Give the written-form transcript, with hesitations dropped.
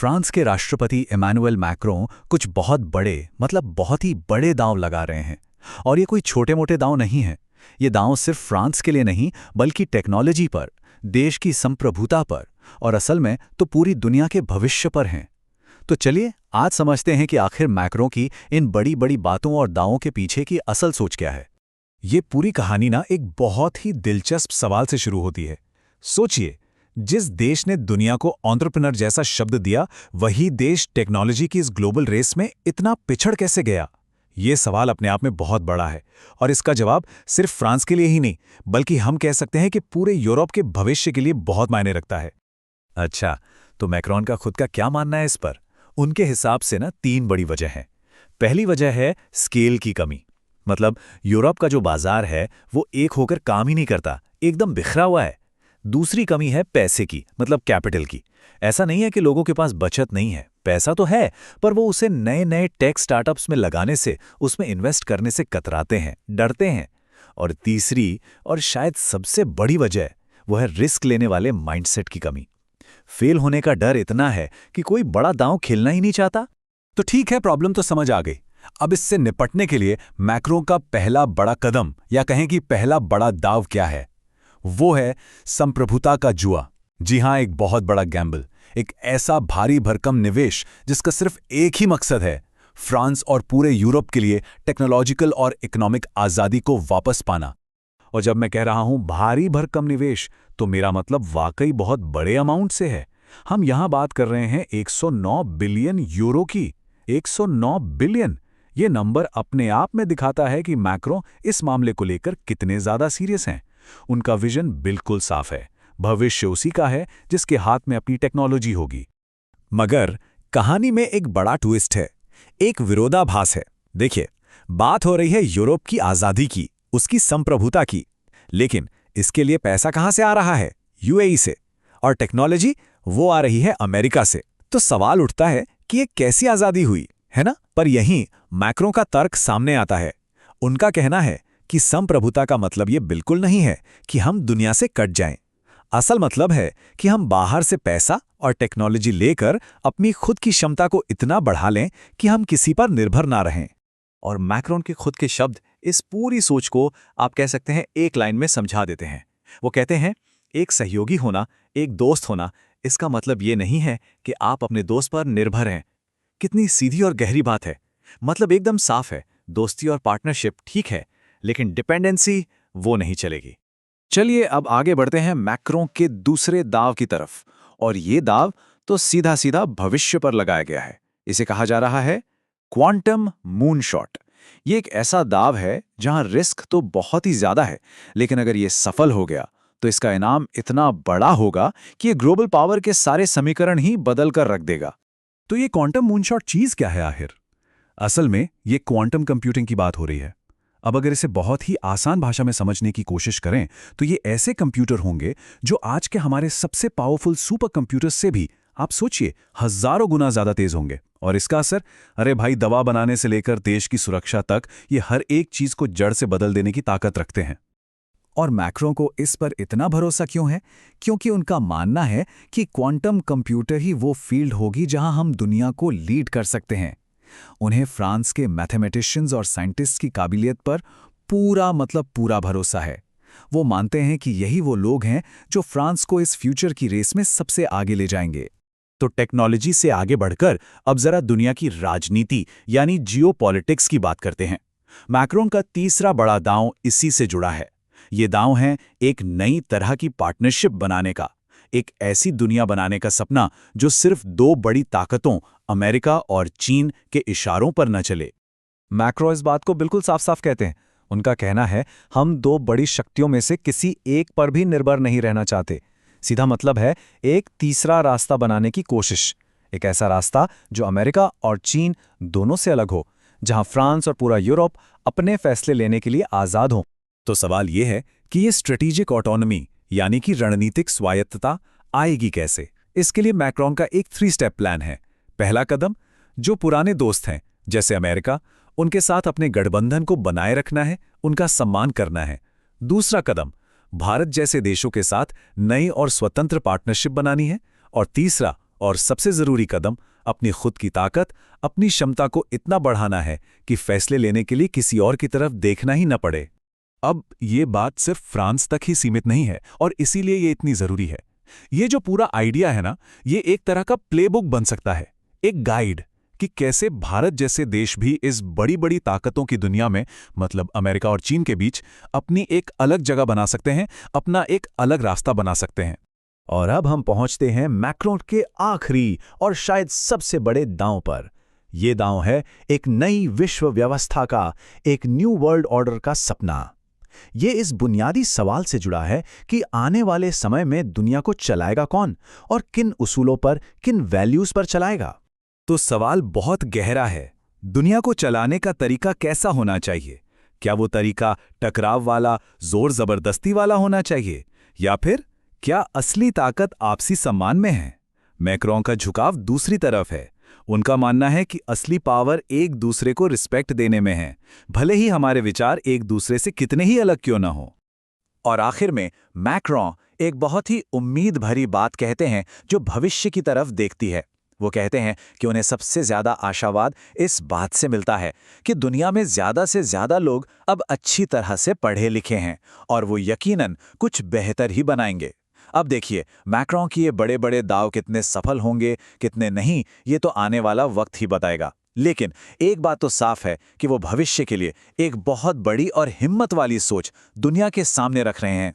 France के राष्ट्रपति Emmanuel Macron कुछ बहुत बड़े बहुत ही बड़े दांव लगा रहे हैं। और ये कोई छोटे-मोटे दांव नहीं हैं। ये दांव सिर्फ फ्रांस के लिए नहीं बल्कि टेक्नोलॉजी पर, देश की संप्रभुता पर और असल में तो पूरी दुनिया के भविष्य पर हैं। तो चलिए आज समझते हैं कि आखिर मैक्रों की इन बड़ी-बड़ी बातों और दावों के पीछे की असल सोच क्या है। ये पूरी कहानी ना एक बहुत ही दिलचस्प सवाल से शुरू होती है। सोचिए, जिस देश ने दुनिया को एंटरप्रेन्योर जैसा शब्द दिया, वही देश टेक्नोलॉजी की इस ग्लोबल रेस में इतना पिछड़ कैसे गया? ये सवाल अपने आप में बहुत बड़ा है और इसका जवाब सिर्फ फ्रांस के लिए ही नहीं, बल्कि हम कह सकते हैं कि पूरे यूरोप के भविष्य के लिए बहुत मायने रखता है। अच्छा, तो मैक्रोन का खुद का क्या मानना है इस पर? उनके हिसाब से ना 3 बड़ी वजह हैं। पहली वजह है स्केल की कमी। मतलब यूरोप का जो बाजार है वो एक होकर काम ही नहीं करता, एकदम बिखरा हुआ है। दूसरी कमी है पैसे की, मतलब कैपिटल की। ऐसा नहीं है कि लोगों के पास बचत नहीं है, पैसा तो है, पर वो उसे नए नए टेक स्टार्टअप्स में लगाने से, उसमें इन्वेस्ट करने से कतराते हैं, डरते हैं। और तीसरी और शायद सबसे बड़ी वजह वो है रिस्क लेने वाले माइंडसेट की कमी। फेल होने का डर इतना है कि कोई बड़ा दांव खेलना ही नहीं चाहता। तो ठीक है, प्रॉब्लम तो समझ आ गई। अब इससे निपटने के लिए मैक्रों का पहला बड़ा कदम, या कहें कि पहला बड़ा दाव क्या है? वो है संप्रभुता का जुआ। जी हां, एक बहुत बड़ा गैम्बल, एक ऐसा भारी भरकम निवेश जिसका सिर्फ एक ही मकसद है, फ्रांस और पूरे यूरोप के लिए टेक्नोलॉजिकल और इकोनॉमिक आज़ादी को वापस पाना। और जब मैं कह रहा हूं भारी भरकम निवेश, तो मेरा मतलब वाकई बहुत बड़े अमाउंट से है। हम यहां बात कर रहे हैं 109 बिलियन यूरो की। 109 बिलियन! ये नंबर अपने आप में दिखाता है कि मैक्रों इस मामले को लेकर कितने ज्यादा सीरियस हैं। उनका विजन बिल्कुल साफ है, भविष्य उसी का है जिसके हाथ में अपनी टेक्नोलॉजी होगी। मगर कहानी में एक बड़ा ट्विस्ट है, एक विरोधाभास है। देखिए, बात हो रही है यूरोप की आज़ादी की, उसकी संप्रभुता की, लेकिन इसके लिए पैसा कहां से आ रहा है? यूएई से। और टेक्नोलॉजी वो आ रही है अमेरिका से। तो सवाल उठता है कि ये कैसी आज़ादी हुई, है ना? पर यहीं मैक्रों का तर्क सामने आता है। उनका कहना है कि संप्रभुता का मतलब ये बिल्कुल नहीं है कि हम दुनिया से कट जाएं। असल मतलब है कि हम बाहर से पैसा और टेक्नोलॉजी लेकर अपनी खुद की क्षमता को इतना बढ़ा लें कि हम किसी पर निर्भर ना रहें। और मैक्रोन के खुद के शब्द इस पूरी सोच को आप कह सकते हैं एक लाइन में समझा देते हैं। वो कहते हैं, एक सहयोगी होना, एक दोस्त होना, इसका मतलब ये नहीं है कि आप अपने दोस्त पर निर्भर हैं। कितनी सीधी और गहरी बात है। मतलब एकदम साफ है, दोस्ती और पार्टनरशिप ठीक है, लेकिन डिपेंडेंसी वो नहीं चलेगी। चलिए अब आगे बढ़ते हैं मैक्रों के दूसरे दाव की तरफ। और ये दाव तो सीधा सीधा भविष्य पर लगाया गया है। इसे कहा जा रहा है क्वांटम मूनशॉट। ये एक ऐसा दाव है जहां रिस्क तो बहुत ही ज्यादा है, लेकिन अगर ये सफल हो गया तो इसका इनाम इतना बड़ा होगा कि ये ग्लोबल पावर के सारे समीकरण ही बदल कर रख देगा। तो ये क्वांटम मूनशॉट चीज क्या है आखिर? असल में ये क्वांटम कंप्यूटिंग की बात हो रही है। अब अगर इसे बहुत ही आसान भाषा में समझने की कोशिश करें तो ये ऐसे कंप्यूटर होंगे जो आज के हमारे सबसे पावरफुल सुपर कंप्यूटर्स से भी, आप सोचिए, हजारों गुना ज्यादा तेज होंगे। और इसका असर, अरे भाई, दवा बनाने से लेकर देश की सुरक्षा तक, ये हर एक चीज को जड़ से बदल देने की ताकत रखते हैं। और मैक्रों को इस पर इतना भरोसा क्यों है? क्योंकि उनका मानना है कि क्वांटम कंप्यूटर ही वो फील्ड होगी जहां हम दुनिया को लीड कर सकते हैं। उन्हें फ्रांस के मैथमेटिशियंस और साइंटिस्ट्स की काबिलियत पर पूरा भरोसा है। वो मानते हैं कि यही वो लोग हैं जो फ्रांस को इस फ्यूचर की रेस में सबसे आगे ले जाएंगे। तो टेक्नोलॉजी से आगे बढ़कर अब जरा दुनिया की राजनीति यानी जियोपॉलिटिक्स की बात करते हैं। मैक्रों का तीसरा बड़ा दांव इसी से जुड़ा है। ये दांव है एक नई तरह की पार्टनरशिप बनाने का, एक ऐसी दुनिया बनाने का सपना जो सिर्फ 2 बड़ी ताकतों, अमेरिका और चीन के इशारों पर न चले। मैक्रो इस बात को बिल्कुल साफ-साफ कहते हैं। उनका कहना है, हम 2 बड़ी शक्तियों में से किसी एक पर भी निर्भर नहीं रहना चाहते। सीधा मतलब है एक तीसरा रास्ता बनाने की कोशिश, एक ऐसा रास्ता जो अमेरिका और चीन दोनों से अलग हो, जहां फ्रांस और पूरा यूरोप अपने फैसले लेने के लिए आजाद हों। तो सवाल यह है कि ये स्ट्रेटेजिक ऑटोनॉमी यानी कि रणनीतिक स्वायत्तता आएगी कैसे? इसके लिए मैक्रों का एक 3 स्टेप प्लान है। पहला कदम, जो पुराने दोस्त हैं जैसे अमेरिका, उनके साथ अपने गठबंधन को बनाए रखना है, उनका सम्मान करना है। दूसरा कदम, भारत जैसे देशों के साथ नई और स्वतंत्र पार्टनरशिप बनानी है। और तीसरा, और सबसे ज़रूरी कदम अपनी खुद की ताकत, अपनी क्षमता को इतना बढ़ाना है कि फैसले लेने के लिए किसी और की तरफ देखना ही न पड़े। अब ये बात सिर्फ फ्रांस तक ही सीमित नहीं है और इसीलिए ये इतनी ज़रूरी है। ये जो पूरा आइडिया है ना, ये एक तरह का प्लेबुक बन सकता है, एक गाइड कि कैसे भारत जैसे देश भी इस बड़ी बड़ी ताकतों की दुनिया में, मतलब अमेरिका और चीन के बीच, अपनी एक अलग जगह बना सकते हैं, अपना एक अलग रास्ता बना सकते हैं। और अब हम पहुंचते हैं मैक्रों के आखिरी और शायद सबसे बड़े दांव पर। ये दांव है एक नई विश्व व्यवस्था का, एक न्यू वर्ल्ड ऑर्डर का सपना। ये इस बुनियादी सवाल से जुड़ा है कि आने वाले समय में दुनिया को चलाएगा कौन और किन उसूलों पर, किन वैल्यूज पर चलाएगा। तो सवाल बहुत गहरा है। दुनिया को चलाने का तरीका कैसा होना चाहिए? क्या वो तरीका टकराव वाला, जोर जबरदस्ती वाला होना चाहिए, या फिर क्या असली ताकत आपसी सम्मान में है? मैक्रों का झुकाव दूसरी तरफ है। उनका मानना है कि असली पावर एक दूसरे को रिस्पेक्ट देने में है, भले ही हमारे विचार एक दूसरे से कितने ही अलग क्यों ना हो। और आखिर में मैक्रों एक बहुत ही उम्मीद भरी बात कहते हैं जो भविष्य की तरफ देखती है। वो कहते हैं कि उन्हें सबसे ज्यादा आशावाद इस बात से मिलता है कि दुनिया में ज्यादा से ज्यादा लोग अब अच्छी तरह से पढ़े लिखे हैं और वो यकीनन कुछ बेहतर ही बनाएंगे। अब देखिए, मैक्रों की ये बड़े बड़े दाव कितने सफल होंगे, कितने नहीं, ये तो आने वाला वक्त ही बताएगा। लेकिन एक बात तो साफ है कि वो भविष्य के लिए एक बहुत बड़ी और हिम्मत वाली सोच दुनिया के सामने रख रहे हैं।